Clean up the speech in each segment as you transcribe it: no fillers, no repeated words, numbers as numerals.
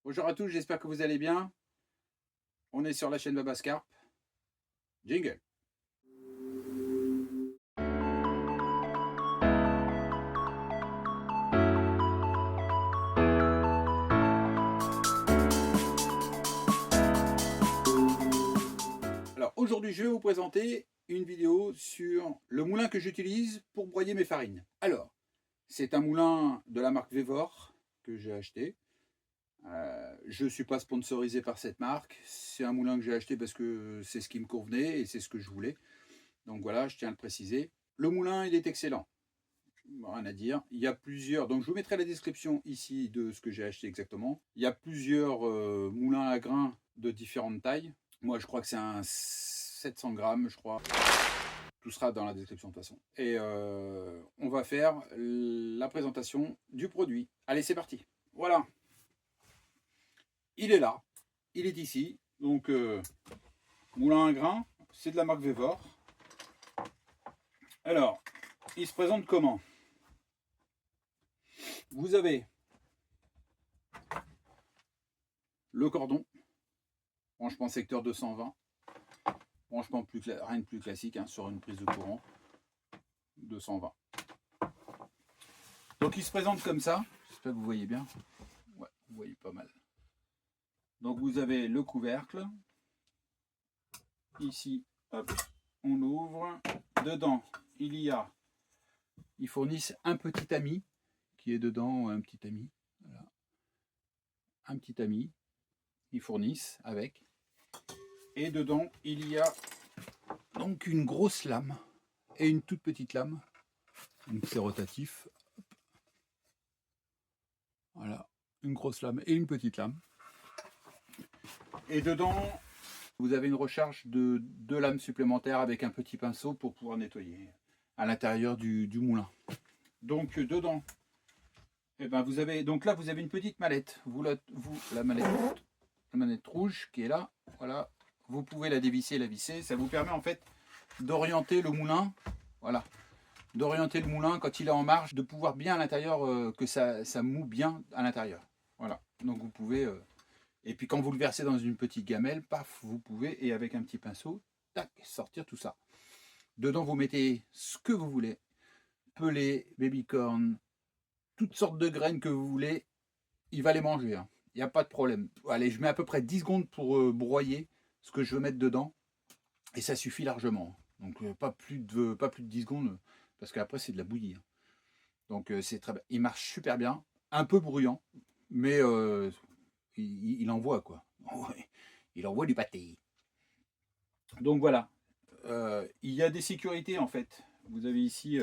Bonjour à tous, j'espère que vous allez bien. On est sur la chaîne Babascarp. Jingle. Alors aujourd'hui, je vais vous présenter une vidéo sur le moulin que j'utilise pour broyer mes farines. Alors, c'est un moulin de la marque Vévor que j'ai acheté. Je ne suis pas sponsorisé par cette marque. C'est un moulin que j'ai acheté parce que c'est ce qui me convenait et c'est ce que je voulais. Donc voilà, je tiens à le préciser. Le moulin, il est excellent. Rien à dire. Il y a plusieurs. Donc je vous mettrai la description ici de ce que j'ai acheté exactement. Il y a plusieurs moulins à grains de différentes tailles. Moi, je crois que c'est un 700 grammes, je crois. Tout sera dans la description de toute façon. Et on va faire la présentation du produit. Allez, c'est parti. Voilà. Il est là. Il est ici. Donc, moulin à grains, c'est de la marque Vévor. Alors, il se présente comment? Vous avez le cordon, branchement secteur 220. Branchement rien de plus classique hein, sur une prise de courant 220. Donc il se présente comme ça. J'espère que vous voyez bien. Ouais, vous voyez pas mal. Donc vous avez le couvercle. Ici, hop, on l'ouvre. Dedans, ils fournissent un petit tamis qui est dedans, un petit tamis. Voilà. Un petit tamis. Ils fournissent avec. Et dedans, il y a donc une grosse lame et une toute petite lame. Donc c'est rotatif. Voilà, une grosse lame et une petite lame. Et dedans, vous avez une recharge de 2 lames supplémentaires avec un petit pinceau pour pouvoir nettoyer à l'intérieur du moulin. Donc dedans, eh ben vous avez donc là vous avez une petite mallette. La manette rouge qui est là, voilà. Vous pouvez la dévisser, la visser. Ça vous permet en fait d'orienter le moulin, voilà, d'orienter le moulin quand il est en marche, de pouvoir bien à l'intérieur que ça moue bien à l'intérieur. Voilà. Donc vous pouvez et puis quand vous le versez dans une petite gamelle, paf, vous pouvez, et avec un petit pinceau, tac, sortir tout ça. Dedans, vous mettez ce que vous voulez. Pelé, babycorn, toutes sortes de graines que vous voulez, il va les manger. Hein. Il n'y a pas de problème. Allez, je mets à peu près 10 secondes pour broyer ce que je veux mettre dedans. Et ça suffit largement. Donc pas plus de 10 secondes, parce qu'après c'est de la bouillie. Hein. Donc c'est très bien. Il marche super bien. Un peu bruyant, mais il envoie quoi. Il envoie du pâté. Donc voilà, il y a des sécurités en fait. Vous avez ici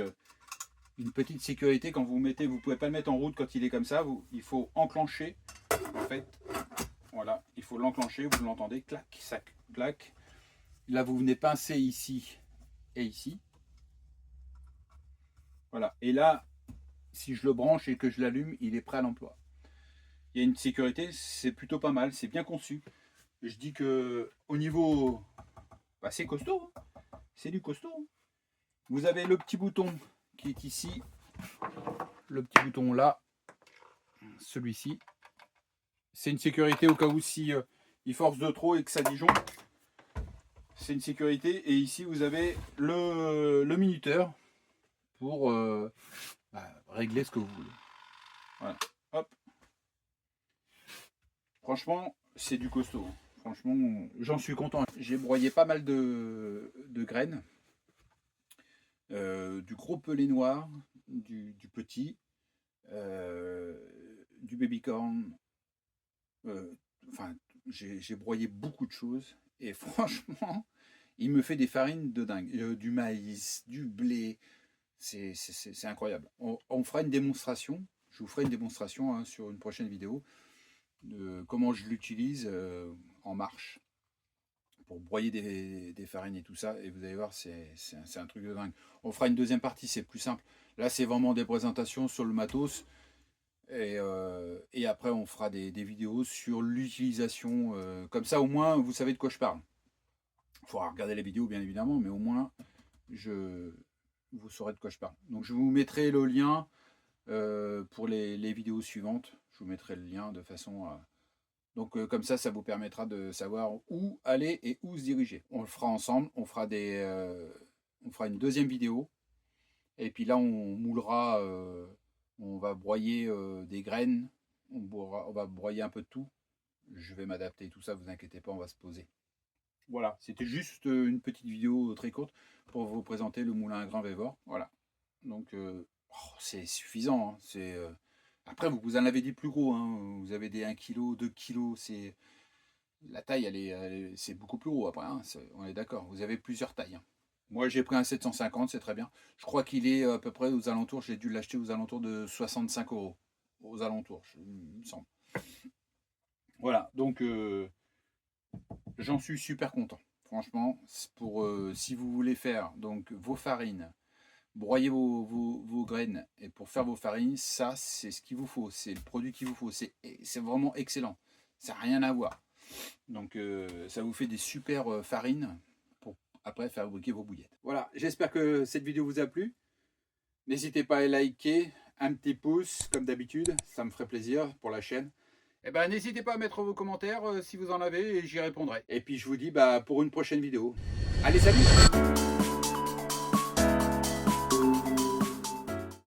une petite sécurité quand vous mettez, vous pouvez pas le mettre en route quand il est comme ça. Il faut enclencher en fait. Voilà, il faut l'enclencher. Vous l'entendez, clac, ça clac. Là vous venez pincer ici et ici. Voilà, et là, si je le branche et que je l'allume, il est prêt à l'emploi. Il y a une sécurité, c'est plutôt pas mal, c'est bien conçu. Je dis que au niveau, bah, c'est costaud, hein. C'est du costaud. Hein. Vous avez le petit bouton qui est ici, le petit bouton là, celui-ci. C'est une sécurité au cas où si il force de trop et que ça disjoncte. C'est une sécurité. Et ici vous avez le minuteur pour régler ce que vous voulez. Voilà. Hop. Franchement, c'est du costaud. Franchement, j'en suis content. J'ai broyé pas mal de graines. Du gros pelé noir, du petit, du babycorn. Enfin, j'ai broyé beaucoup de choses. Et franchement, il me fait des farines de dingue. Du maïs, du blé. C'est incroyable. On fera une démonstration. Je vous ferai une démonstration hein, sur une prochaine vidéo de comment je l'utilise en marche pour broyer des farines et tout ça. Et vous allez voir, c'est un truc de dingue. On fera une deuxième partie, c'est plus simple. Là, c'est vraiment des présentations sur le matos. Et après, on fera des vidéos sur l'utilisation. Comme ça, au moins, vous savez de quoi je parle. Il faudra regarder la vidéo, bien évidemment, mais au moins, vous saurez de quoi je parle. Donc, je vous mettrai le lien pour les vidéos suivantes. Je vous mettrai le lien de façon Donc comme ça vous permettra de savoir où aller et où se diriger. On le fera ensemble, on fera une deuxième vidéo. Et puis là, on moulera, on va broyer des graines, on va broyer un peu de tout. Je vais m'adapter, tout ça, vous inquiétez pas, on va se poser. Voilà, c'était juste une petite vidéo très courte pour vous présenter le moulin à grains Vévor. Voilà, donc c'est suffisant. Hein. Après, vous en avez des plus gros, hein. Vous avez des 1 kg, 2 kg, la taille, c'est beaucoup plus gros après, hein. On est d'accord, vous avez plusieurs tailles. Hein. Moi, j'ai pris un 750, c'est très bien. Je crois qu'il est à peu près aux alentours, j'ai dû l'acheter aux alentours de 65 €. Aux alentours, il me semble. Voilà, donc j'en suis super content. Franchement, si vous voulez faire donc vos farines, broyer vos graines, et pour faire vos farines, ça, c'est ce qu'il vous faut. C'est le produit qu'il vous faut. C'est vraiment excellent. Ça n'a rien à voir. Donc, ça vous fait des super farines pour après faire fabriquer vos bouillettes. Voilà, j'espère que cette vidéo vous a plu. N'hésitez pas à liker, un petit pouce, comme d'habitude, ça me ferait plaisir pour la chaîne. Et ben, n'hésitez pas à mettre vos commentaires si vous en avez et j'y répondrai. Et puis je vous dis pour une prochaine vidéo. Allez, salut!